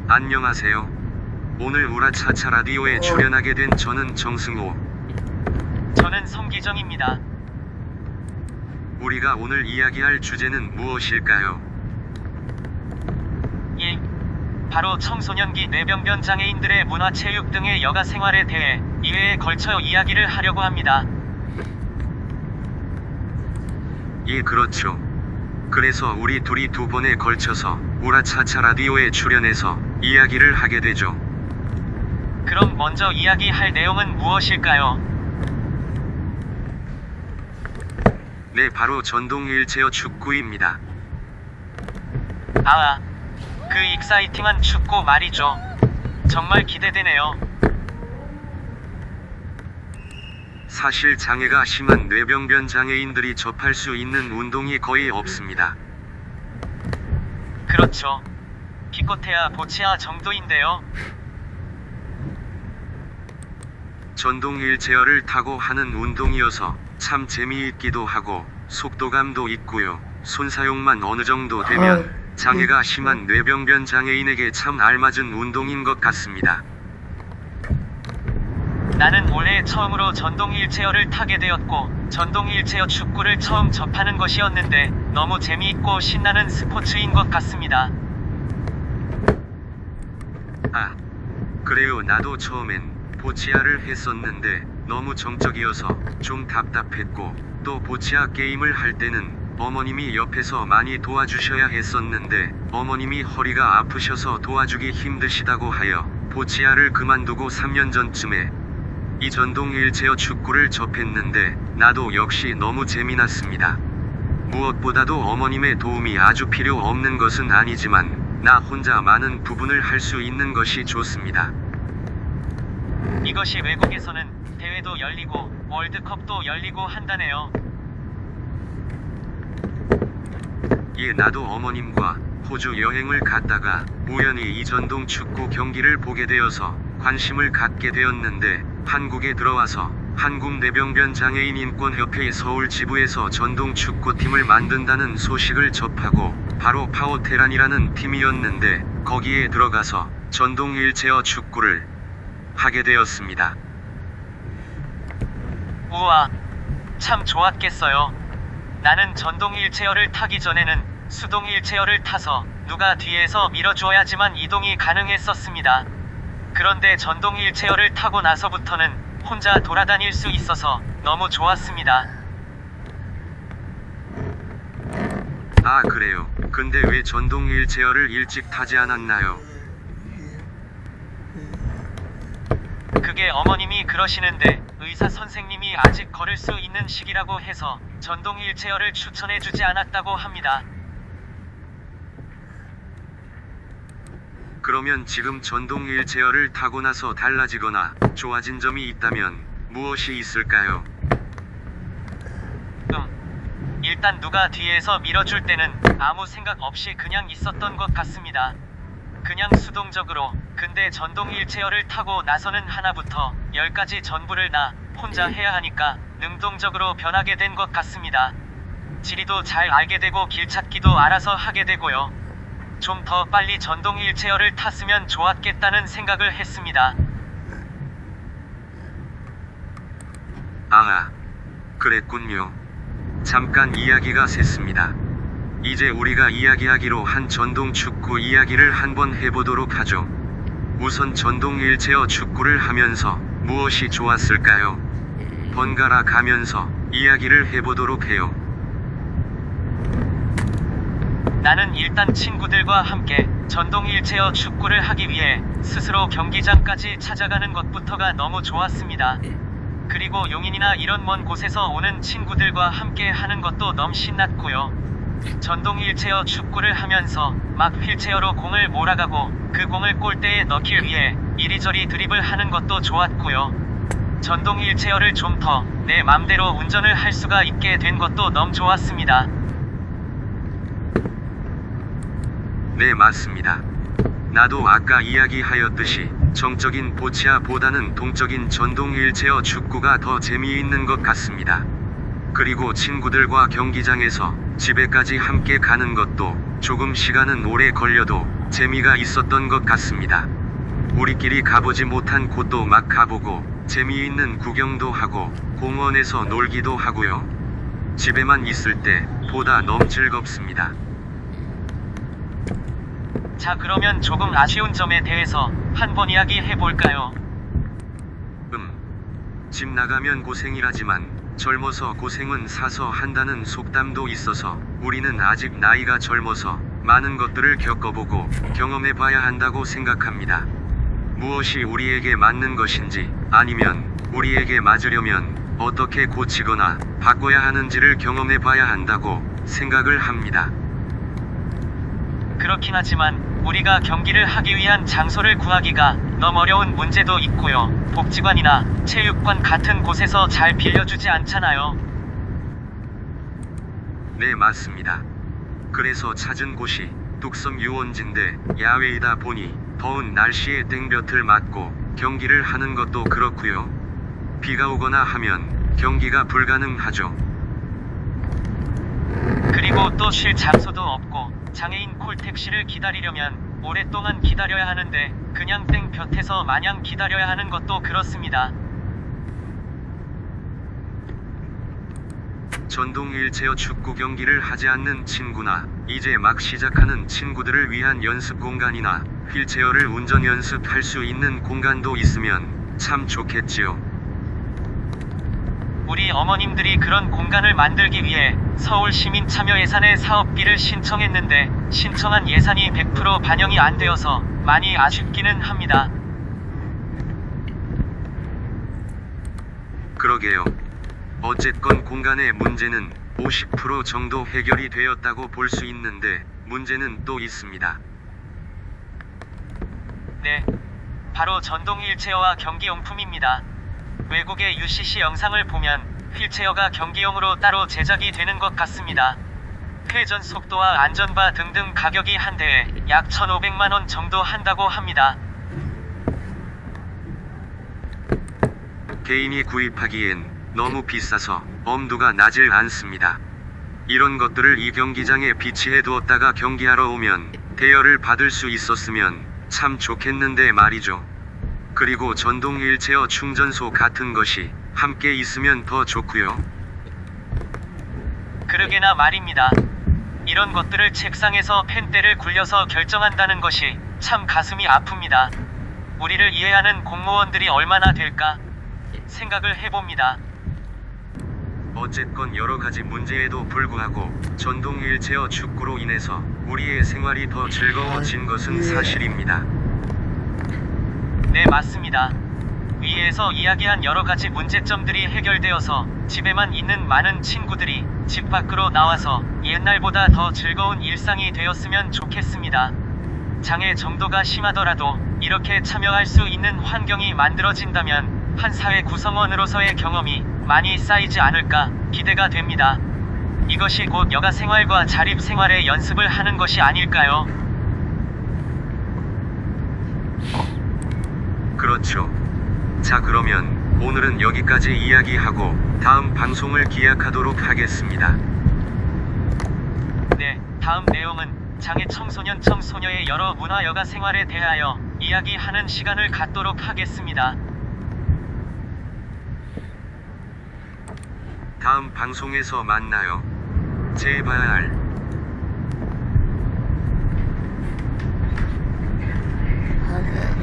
안녕하세요. 오늘 우라차차 라디오에 출연하게 된 저는 정승호. 저는 성기정입니다. 우리가 오늘 이야기할 주제는 무엇일까요? 예, 바로 청소년기 뇌병변 장애인들의 문화체육 등의 여가 생활에 대해 2회에 걸쳐 이야기를 하려고 합니다. 예, 그렇죠. 그래서 우리 둘이 2번에 걸쳐서 우라차차 라디오에 출연해서 이야기를 하게 되죠. 그럼 먼저 이야기할 내용은 무엇일까요? 네, 바로 전동 휠체어 축구입니다. 아, 그 익사이팅한 축구 말이죠. 정말 기대되네요. 사실 장애가 심한 뇌병변 장애인들이 접할 수 있는 운동이 거의 없습니다. 그렇죠. 기껏해야 보치아 정도인데요. 전동 휠체어를 타고 하는 운동이어서 참 재미있기도 하고 속도감도 있고요. 손사용만 어느 정도 되면 장애가 심한 뇌병변 장애인에게 참 알맞은 운동인 것 같습니다. 나는 올해 처음으로 전동 휠체어를 타게 되었고 전동 휠체어 축구를 처음 접하는 것이었는데 너무 재미있고 신나는 스포츠인 것 같습니다. 아, 그래요. 나도 처음엔 보치아를 했었는데 너무 정적이어서 좀 답답했고 또 보치아 게임을 할 때는 어머님이 옆에서 많이 도와주셔야 했었는데 어머님이 허리가 아프셔서 도와주기 힘드시다고 하여 보치아를 그만두고 3년 전쯤에 이 전동 휠체어 축구를 접했는데 나도 역시 너무 재미났습니다. 무엇보다도 어머님의 도움이 아주 필요 없는 것은 아니지만 나 혼자 많은 부분을 할 수 있는 것이 좋습니다. 이것이 외국에서는 대회도 열리고 월드컵도 열리고 한다네요. 예, 나도 어머님과 호주 여행을 갔다가 우연히 이 전동 축구 경기를 보게 되어서 관심을 갖게 되었는데 한국에 들어와서 한국 뇌병변 장애인 인권협회 서울 지부에서 전동 축구팀을 만든다는 소식을 접하고 바로 파워테란이라는 팀이었는데 거기에 들어가서 전동 휠체어 축구를 하게 되었습니다. 우와, 참 좋았겠어요. 나는 전동 휠체어를 타기 전에는 수동 휠체어를 타서 누가 뒤에서 밀어주어야지만 이동이 가능했었습니다. 그런데 전동 휠체어를 타고 나서부터는 혼자 돌아다닐 수 있어서 너무 좋았습니다. 아, 그래요. 근데 왜 전동 휠체어를 일찍 타지 않았나요? 그게 어머님이 그러시는데 의사 선생님이 아직 걸을 수 있는 시기라고 해서 전동 휠체어를 추천해주지 않았다고 합니다. 그러면 지금 전동 휠체어를 타고 나서 달라지거나 좋아진 점이 있다면 무엇이 있을까요? 일단 누가 뒤에서 밀어줄 때는 아무 생각 없이 그냥 있었던 것 같습니다. 그냥 수동적으로. 근데 전동 휠체어를 타고 나서는 하나부터 10까지 전부를 나 혼자 해야 하니까 능동적으로 변하게 된 것 같습니다. 지리도 잘 알게 되고 길 찾기도 알아서 하게 되고요. 좀 더 빨리 전동 휠체어를 탔으면 좋았겠다는 생각을 했습니다. 아, 그랬군요. 잠깐 이야기가 샜습니다. 이제 우리가 이야기하기로 한 전동 축구 이야기를 한번 해보도록 하죠. 우선 전동 휠체어 축구를 하면서 무엇이 좋았을까요? 번갈아 가면서 이야기를 해보도록 해요. 나는 일단 친구들과 함께 전동 휠체어 축구를 하기 위해 스스로 경기장까지 찾아가는 것부터가 너무 좋았습니다. 그리고 용인이나 이런 먼 곳에서 오는 친구들과 함께 하는 것도 너무 신났고요. 전동 휠체어 축구를 하면서 막 휠체어로 공을 몰아가고 그 공을 골대에 넣기 위해 이리저리 드립을 하는 것도 좋았고요. 전동 휠체어를 좀 더 내 맘대로 운전을 할 수가 있게 된 것도 너무 좋았습니다. 네, 맞습니다. 나도 아까 이야기하였듯이 정적인 보치아보다는 동적인 전동 휠체어 축구가 더 재미있는 것 같습니다. 그리고 친구들과 경기장에서 집에까지 함께 가는 것도 조금 시간은 오래 걸려도 재미가 있었던 것 같습니다. 우리끼리 가보지 못한 곳도 막 가보고 재미있는 구경도 하고 공원에서 놀기도 하고요. 집에만 있을 때 보다 너무 즐겁습니다. 자, 그러면 조금 아쉬운 점에 대해서 한번 이야기해 볼까요? 집 나가면 고생이라지만 젊어서 고생은 사서 한다는 속담도 있어서 우리는 아직 나이가 젊어서 많은 것들을 겪어보고 경험해봐야 한다고 생각합니다. 무엇이 우리에게 맞는 것인지 아니면 우리에게 맞으려면 어떻게 고치거나 바꿔야 하는지를 경험해봐야 한다고 생각을 합니다. 그렇긴 하지만 우리가 경기를 하기 위한 장소를 구하기가 너무 어려운 문제도 있고요. 복지관이나 체육관 같은 곳에서 잘 빌려주지 않잖아요. 네, 맞습니다. 그래서 찾은 곳이 뚝섬 유원지인데 야외이다 보니 더운 날씨에 땡볕을 맞고 경기를 하는 것도 그렇고요. 비가 오거나 하면 경기가 불가능하죠. 그리고 또 쉴 장소도 없고 장애인 콜택시를 기다리려면 오랫동안 기다려야 하는데 그냥 땡볕에서 마냥 기다려야 하는 것도 그렇습니다. 전동 휠체어 축구 경기를 하지 않는 친구나 이제 막 시작하는 친구들을 위한 연습 공간이나 휠체어를 운전 연습할 수 있는 공간도 있으면 참 좋겠지요. 우리 어머님들이 그런 공간을 만들기 위해 서울시민참여예산에 사업비를 신청했는데 신청한 예산이 100% 반영이 안 되어서 많이 아쉽기는 합니다. 그러게요. 어쨌건 공간의 문제는 50% 정도 해결이 되었다고 볼 수 있는데 문제는 또 있습니다. 네, 바로 전동 휠체어와 경기용품입니다. 외국의 UCC 영상을 보면 휠체어가 경기용으로 따로 제작이 되는 것 같습니다. 회전 속도와 안전바 등등 가격이 한 대에 약 1,500만원 정도 한다고 합니다. 개인이 구입하기엔 너무 비싸서 엄두가 나질 않습니다. 이런 것들을 이 경기장에 비치해 두었다가 경기하러 오면 대여를 받을 수 있었으면 참 좋겠는데 말이죠. 그리고 전동 휠체어 충전소 같은 것이 함께 있으면 더 좋고요. 그러게나 말입니다. 이런 것들을 책상에서 펜대를 굴려서 결정한다는 것이 참 가슴이 아픕니다. 우리를 이해하는 공무원들이 얼마나 될까 생각을 해봅니다. 어쨌건 여러가지 문제에도 불구하고 전동 휠체어 축구로 인해서 우리의 생활이 더 즐거워진 것은 사실입니다. 네, 맞습니다. 위에서 이야기한 여러가지 문제점들이 해결되어서 집에만 있는 많은 친구들이 집 밖으로 나와서 옛날보다 더 즐거운 일상이 되었으면 좋겠습니다. 장애 정도가 심하더라도 이렇게 참여할 수 있는 환경이 만들어진다면 한 사회 구성원으로서의 경험이 많이 쌓이지 않을까 기대가 됩니다. 이것이 곧 여가 생활과 자립 생활의 연습을 하는 것이 아닐까요? 그렇죠. 자, 그러면 오늘은 여기까지 이야기하고 다음 방송을 기약하도록 하겠습니다. 네, 다음 내용은 장애 청소년 청소녀의 여러 문화 여가 생활에 대하여 이야기하는 시간을 갖도록 하겠습니다. 다음 방송에서 만나요. 제발. Okay.